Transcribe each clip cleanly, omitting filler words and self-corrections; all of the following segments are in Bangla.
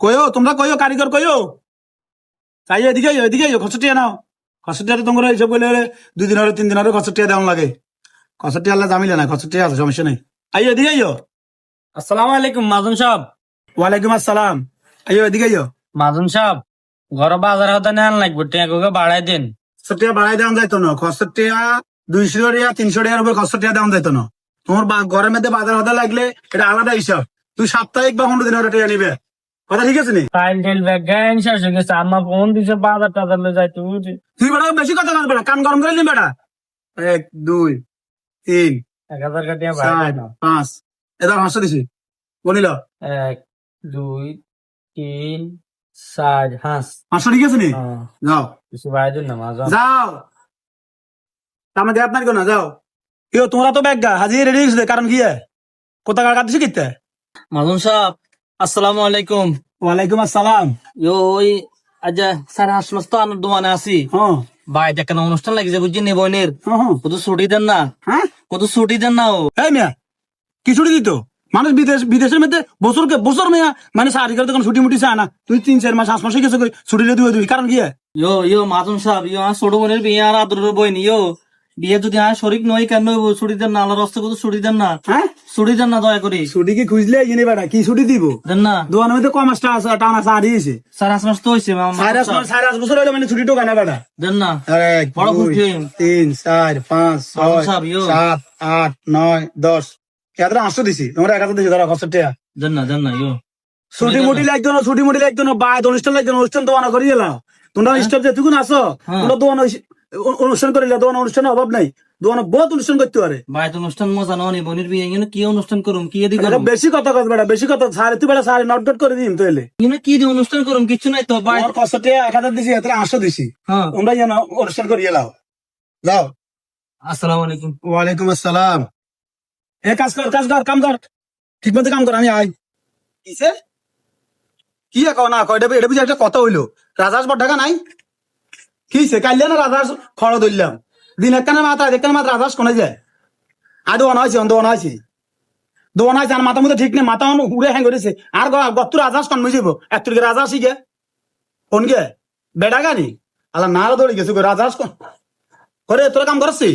কয়ো তোমরা কয়ো কারিগর কয়ো তাই এদিকে খসটিয়া নাও খসটিয়া তোমরা এইসব বলে 2 দিন হলে 3 দিন হলে খসটিয়া দেওয়া লাগে খসটিয়া আল্লাহ জামিলে না খসটিয়া আছে সমস্যা নেই এদিকে আসসালামু আলাইকুম মাদুন সাহেব। ওয়ালাইকুম আসসালাম এদিকে মাদুন সাহেব, ঘর বাজার হতে নেন লাগবে, টেঁকে বাড়াই দিন। খসটিয়া বাড়াই দেওয়া যাইতো না খসটিয়া 200 টাকা 300 টাকার উপর খসটিয়া দেওয়া যাইতো না তোমার ঘরের মধ্যে বাজার হতে লাগলে এটা আলাদা হিসাব তুই সাপ্তাহিক বা 15 দিন হলে টাকা নিবে কথা ঠিক আছে নি ফাইল টেল ব্যাগ গাইন শেষ হয়ে গেছে, আমার ফোন দিছে বাজার টাজার যাই তুমি। তুই বেটা বেশি কথা বল বেটা কান গরম করে নি বেটা 1 2 3 1000 কাটিয়া 4 5 এটা হাসতে দিছি বলিল 1 2 3 4 হাস। হাসতে ঠিক আছে নি যাও কিছু বাইরে দিন না মাজন। যাও তামে দেখ না কেন যাও তোমরা তো ব্যাগ গা হাজির রেডি হইছে কারণ কি কোথা কার কাটছি কিতে মাদুন সাহেব আসসালামু আলাইকুম। ওয়ালাইকুম আসসালাম ওই আজ সাড়ে 8 মাস তো আমার দোকানে আছি। হ্যাঁ ভাই দেখেন অনুষ্ঠান লাগছে বুঝছি নি বোনের, হ্যাঁ কত ছুটি দেন না, হ্যাঁ কত ছুটি দেন না। ও এই মিয়া কি ছুটি দিত মানুষ বিদেশের মধ্যে বছর মেয়া মানে সারিকার তখন ছুটি মুটি চায় না তুই 3 4 মাস 5 মাস হয়ে গেছে ছুটি দিবি কারণ কি ইয়ো মাদুন সাহেব, আমার ছোট বোনের বিয়ে আর আদরের বই নি। বিয়ে যদি আর শরিক নই কেন ছুটি দেন না, আল্লাহর রাস্তায় কত ছুটি দেন না, হ্যাঁ ছুটি দেন না দয়া করি। ছুটি কি খুঁজলে জেনে বেড়া কি ছুটি দিব দেন না। দোকানের মধ্যে কম মাসটা আছে টানা সারিয়েছে 8.5 মাস তো হয়েছে। 4 বছর হইলে মানে ছুটি টোকা না বেড়া দেন না। 1 বড় 2 খুশি। 3 4 5 মাদুন 6 সাহেব, 7 8 9 10 এতটা 800 দিছি তোমরা 1000 দিছি ধরো খরচ টাকা দেন না দেন না। ছুটি মুটি লাগতো না ছুটি মুটি লাগতো না বাইরে অনুষ্ঠান লাগতো না অনুষ্ঠান দোয়ানা করিয়ে এলাম তোমরা স্টাফ যেটুকুন আসো তোমরা দোয়ান অনুষ্ঠান করিলে দোয়ান অনুষ্ঠানের অভাব নাই দোয়ান বহুত অনুষ্ঠান করতে পারে ভাই তো অনুষ্ঠান মজা নয়, বোনের বিয়ে এখানে কি অনুষ্ঠান করুম, কি এদি করুম, বেশি কথা কস বেটা বেশি কথা সারে তুই বেটা সারে নট করে দিম তাইলে এখানে কি দিয়ে অনুষ্ঠান করুম কিছু নাই তো ভাই। আমার কষ্ট টাকা 1000 দিছি এত 800 দিছি হ্যাঁ তোমরা যেন অনুষ্ঠান করিয়ে এলাও যাও আসসালামু আলাইকুম। ওয়ালাইকুম আসসালাম কাজ কর কাম কর ঠিক মতো কাম কর আমি আই কিসে কি কও না কয়টা এটা বুঝি একটা কথা হইলো রাজাস বড় ঢাকা নাই কিসে কাইলে না রাজাস খড় ধরলাম দিন একখানে মাত্র রাজাস কোনে যায় আর দোয়ান হয়েছে আর মাথা মধ্যে ঠিক নেই মাথা উড়ে হ্যাং করেছে আর গত্তু রাজাস কন বুঝিব এত রাজাস গে কোন গে বেড়া গানি আল্লাহ নাড়া দৌড়ে গেছে রাজাস কোন করে তোরা কাম করছি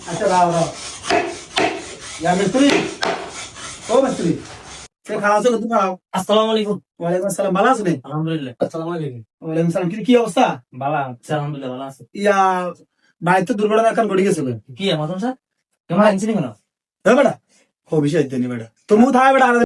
আচ্ছা রাও মিস্ত্রি ও মিস্ত্রি খাওয়া তুমি খাও আসসালামু আলাইকুম। ওয়ালাইকুম আসসালাম ভালো আছো নি আলহামদুলিল্লাহ। আসসালামু আলাইকুম। ওয়ালাইকুম সালাম কি অবস্থা ভালো আছি আলহামদুলিল্লাহ, ভালো আছে। বাড়িতে দুর্ঘটনা এখন ঘটে গেছিল কি মাদুন সাহেব কেমন আনছিনি কেন? হ্যাঁ বেটা ও বিষয় বেটা তুমি থাকা বেটা